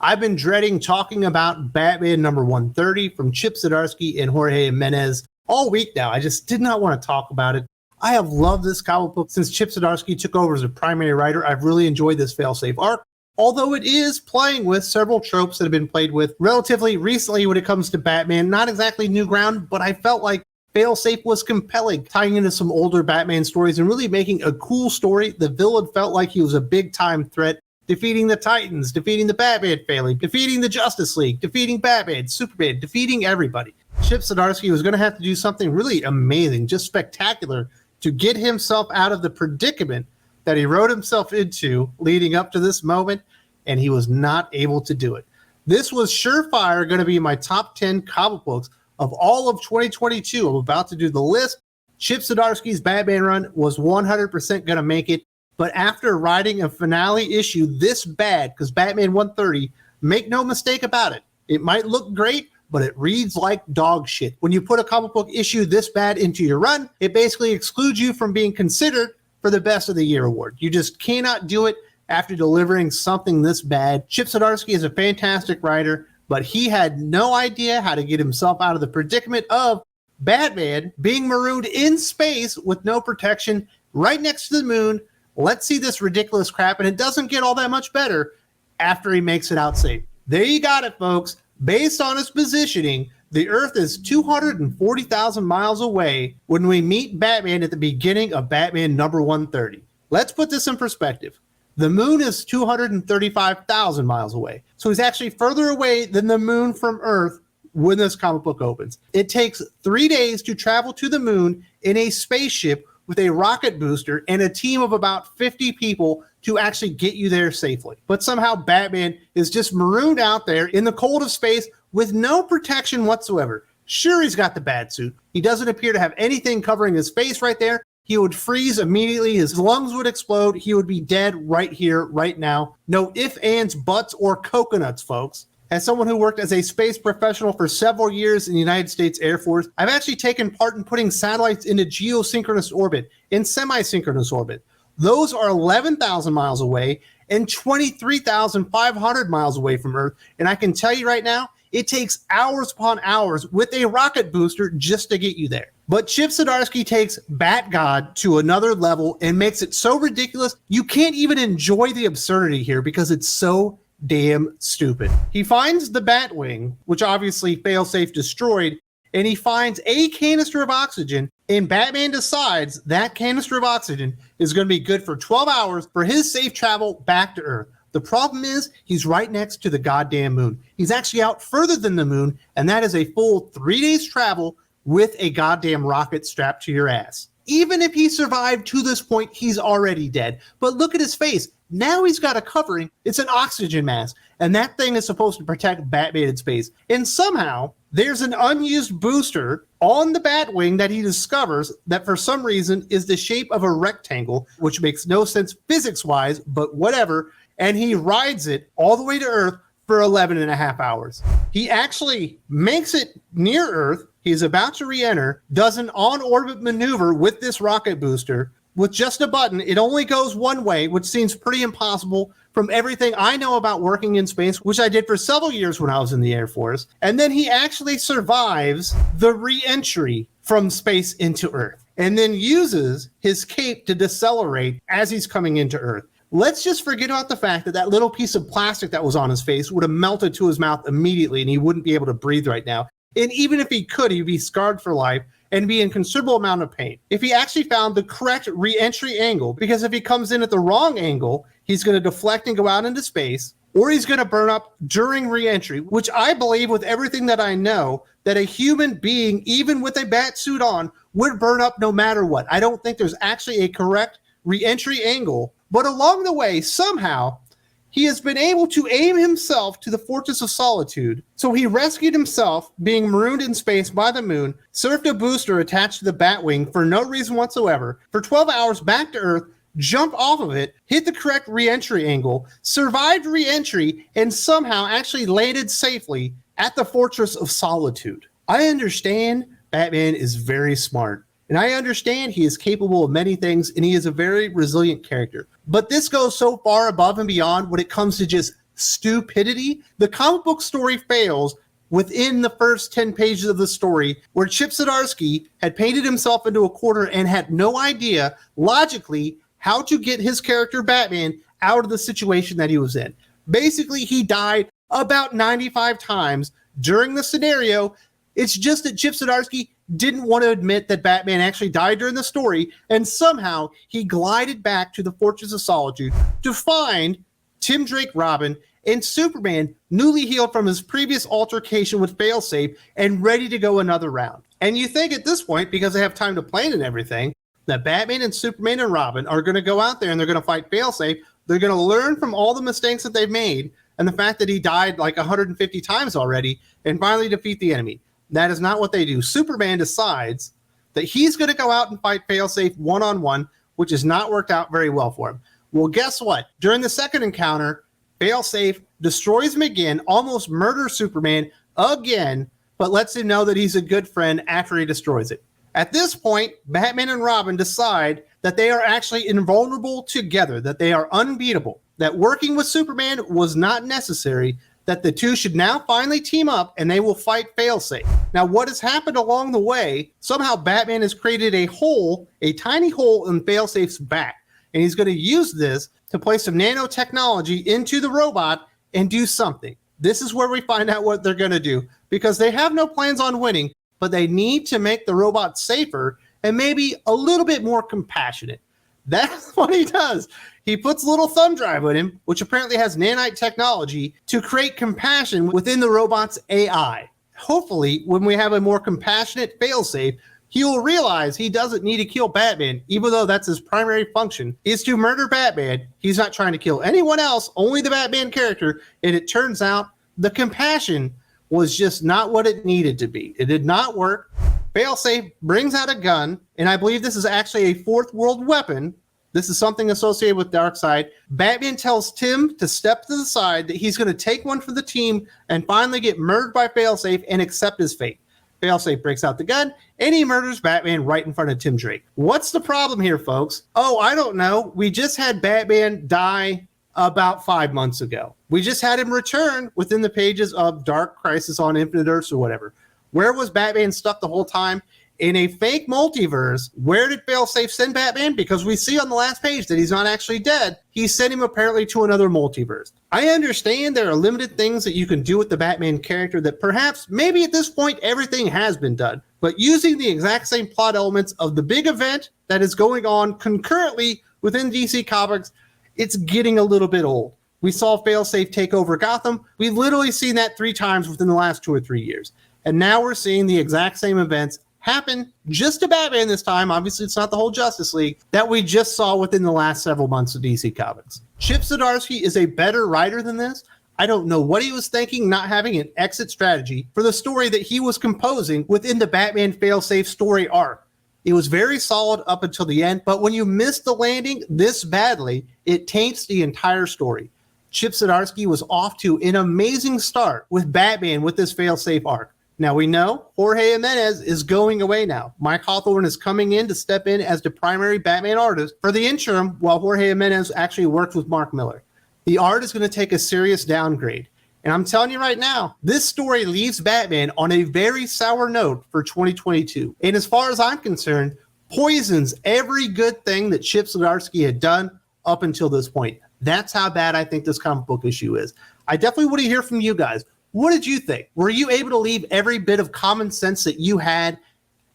I've been dreading talking about Batman number 130 from Chip Zdarsky and Jorge Jimenez all week now. I just did not want to talk about it. I have loved this comic book since Chip Zdarsky took over as a primary writer. I've really enjoyed this Failsafe arc, although it is playing with several tropes that have been played with relatively recently when it comes to Batman. Not exactly new ground, but I felt like Failsafe was compelling, tying into some older Batman stories and really making a cool story. The villain felt like he was a big-time threat, defeating the Titans, defeating the Batman family, defeating the Justice League, defeating Batman, Superman, defeating everybody. Chip Zdarsky was going to have to do something really amazing, just spectacular, to get himself out of the predicament that he wrote himself into leading up to this moment, and he was not able to do it. This was surefire going to be my top 10 comic books of all of 2022. I'm about to do the list. Chip Zdarsky's Batman run was 100% going to make it, but after writing a finale issue this bad, because Batman 130, make no mistake about it, it might look great, but it reads like dog shit. When you put a comic book issue this bad into your run, it basically excludes you from being considered for the Best of the Year award. You just cannot do it after delivering something this bad. Chip Zdarsky is a fantastic writer, but he had no idea how to get himself out of the predicament of Batman being marooned in space with no protection right next to the moon. Let's see this ridiculous crap, and it doesn't get all that much better after he makes it out safe. There you got it, folks. Based on his positioning, the Earth is 240,000 miles away when we meet Batman at the beginning of Batman number 130. Let's put this in perspective. The moon is 235,000 miles away. So he's actually further away than the moon from Earth when this comic book opens. It takes 3 days to travel to the moon in a spaceship with a rocket booster and a team of about 50 people to actually get you there safely. But somehow Batman is just marooned out there in the cold of space with no protection whatsoever. Sure, he's got the bat suit. He doesn't appear to have anything covering his face right there. He would freeze immediately. His lungs would explode. He would be dead right here, right now. No ifs, ands, buts, or coconuts, folks. As someone who worked as a space professional for several years in the United States Air Force, I've actually taken part in putting satellites into geosynchronous orbit, in semi-synchronous orbit. Those are 11,000 miles away and 23,500 miles away from Earth. And I can tell you right now, it takes hours upon hours with a rocket booster just to get you there. But Chip Zdarsky takes Bat God to another level and makes it so ridiculous, you can't even enjoy the absurdity here because it's so damn stupid. He finds the Batwing, which obviously Failsafe destroyed, and he finds a canister of oxygen, and Batman decides that canister of oxygen is going to be good for 12 hours for his safe travel back to Earth. The problem is he's right next to the goddamn moon. He's actually out further than the moon, and that is a full 3 days travel with a goddamn rocket strapped to your ass. Even if he survived to this point, he's already dead. But look at his face. Now he's got a covering. It's an oxygen mask, and that thing is supposed to protect Batman in space. And somehow there's an unused booster on the Batwing that he discovers that for some reason is the shape of a rectangle, which makes no sense physics-wise, but whatever. And he rides it all the way to Earth for 11 and a half hours. He actually makes it near Earth. He's about to re-enter, does an on-orbit maneuver with this rocket booster. With just a button, it only goes one way, which seems pretty impossible from everything I know about working in space, which I did for several years when I was in the Air Force. And then he actually survives the re-entry from space into Earth, and then uses his cape to decelerate as he's coming into Earth. Let's just forget about the fact that that little piece of plastic that was on his face would have melted to his mouth immediately, and he wouldn't be able to breathe right now. And even if he could, he'd be scarred for life and be in considerable amount of pain. If he actually found the correct re-entry angle, because if he comes in at the wrong angle, he's going to deflect and go out into space, or he's going to burn up during re-entry, which I believe with everything that I know, that a human being, even with a bat suit on, would burn up no matter what. I don't think there's actually a correct re-entry angle, but along the way, somehow, he has been able to aim himself to the Fortress of Solitude. So he rescued himself, being marooned in space by the moon, surfed a booster attached to the Batwing for no reason whatsoever, for 12 hours back to Earth, jumped off of it, hit the correct re-entry angle, survived re-entry, and somehow actually landed safely at the Fortress of Solitude. I understand Batman is very smart. And I understand he is capable of many things, and he is a very resilient character. But this goes so far above and beyond when it comes to just stupidity. The comic book story fails within the first 10 pages of the story, where Chip Zdarsky had painted himself into a corner and had no idea, logically, how to get his character Batman out of the situation that he was in. Basically, he died about 95 times during the scenario. It's just that Chip Zdarsky didn't want to admit that Batman actually died during the story, and somehow he glided back to the Fortress of Solitude to find Tim Drake Robin and Superman newly healed from his previous altercation with Failsafe and ready to go another round. And you think at this point, because they have time to plan and everything, that Batman and Superman and Robin are going to go out there and they're going to fight Failsafe. They're going to learn from all the mistakes that they've made and the fact that he died like 150 times already and finally defeat the enemy. That is not what they do. Superman decides that he's going to go out and fight Failsafe one-on-one, which has not worked out very well for him. Well, guess what? During the second encounter, Failsafe destroys him again, almost murders Superman again, but lets him know that he's a good friend after he destroys it. At this point, Batman and Robin decide that they are actually invulnerable together, that they are unbeatable, that working with Superman was not necessary, that the two should now finally team up and they will fight Failsafe. Now, what has happened along the way, somehow Batman has created a hole, a tiny hole in Failsafe's back, and he's going to use this to place some nanotechnology into the robot and do something. This is where we find out what they're going to do, because they have no plans on winning, but they need to make the robot safer and maybe a little bit more compassionate. That's what he does. He puts a little thumb drive in him, which apparently has nanite technology, to create compassion within the robot's AI. Hopefully, when we have a more compassionate Failsafe, he will realize he doesn't need to kill Batman, even though that's his primary function, is to murder Batman. He's not trying to kill anyone else, only the Batman character, and it turns out the compassion was just not what it needed to be. It did not work. Failsafe brings out a gun, and I believe this is actually a fourth world weapon. This is something associated with Darkseid. Batman tells Tim to step to the side, that he's going to take one for the team and finally get murdered by Failsafe and accept his fate. Failsafe breaks out the gun, and he murders Batman right in front of Tim Drake. What's the problem here, folks? Oh, I don't know. We just had Batman die about 5 months ago. We just had him return within the pages of Dark Crisis on Infinite Earths or whatever. Where was Batman stuck the whole time? In a fake multiverse. Where did Failsafe send Batman? Because we see on the last page that he's not actually dead. He sent him apparently to another multiverse. I understand there are limited things that you can do with the Batman character that perhaps, maybe at this point, everything has been done. But using the exact same plot elements of the big event that is going on concurrently within DC Comics, it's getting a little bit old. We saw Failsafe take over Gotham. We've literally seen that 3 times within the last 2 or 3 years. And now we're seeing the exact same events happen just to Batman this time. Obviously, it's not the whole Justice League that we just saw within the last several months of DC Comics. Chip Zdarsky is a better writer than this. I don't know what he was thinking, not having an exit strategy for the story that he was composing within the Batman Failsafe story arc. It was very solid up until the end, but when you miss the landing this badly, it taints the entire story. Chip Zdarsky was off to an amazing start with Batman with this Failsafe arc. Now we know Jorge Jimenez is going away now. Mike Hawthorne is coming in to step in as the primary Batman artist for the interim, while Jorge Jimenez actually works with Mark Miller. The art is going to take a serious downgrade. And I'm telling you right now, this story leaves Batman on a very sour note for 2022. And as far as I'm concerned, poisons every good thing that Chip Zdarsky had done up until this point. That's how bad I think this comic book issue is. I definitely want to hear from you guys. What did you think? Were you able to leave every bit of common sense that you had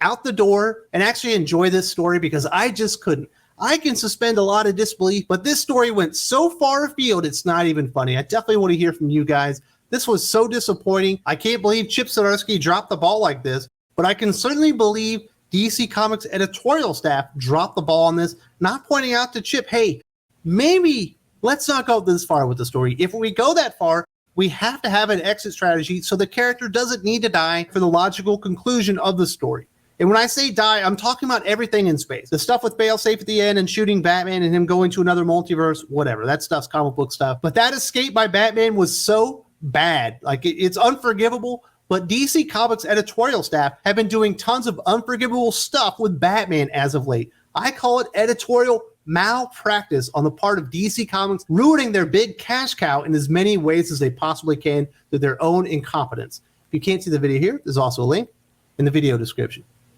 out the door and actually enjoy this story? Because I just couldn't. I can suspend a lot of disbelief, but this story went so far afield, it's not even funny. I definitely want to hear from you guys. This was so disappointing. I can't believe Chip Zdarsky dropped the ball like this, but I can certainly believe DC Comics editorial staff dropped the ball on this, not pointing out to Chip, hey, maybe let's not go this far with the story. If we go that far, we have to have an exit strategy so the character doesn't need to die for the logical conclusion of the story. And when I say die, I'm talking about everything in space. The stuff with Failsafe at the end and shooting Batman and him going to another multiverse, whatever. That stuff's comic book stuff. But that escape by Batman was so bad. Like, it's unforgivable. But DC Comics editorial staff have been doing tons of unforgivable stuff with Batman as of late. I call it editorial malpractice on the part of DC Comics, ruining their big cash cow in as many ways as they possibly can through their own incompetence. If you can't see the video here, there's also a link in the video description.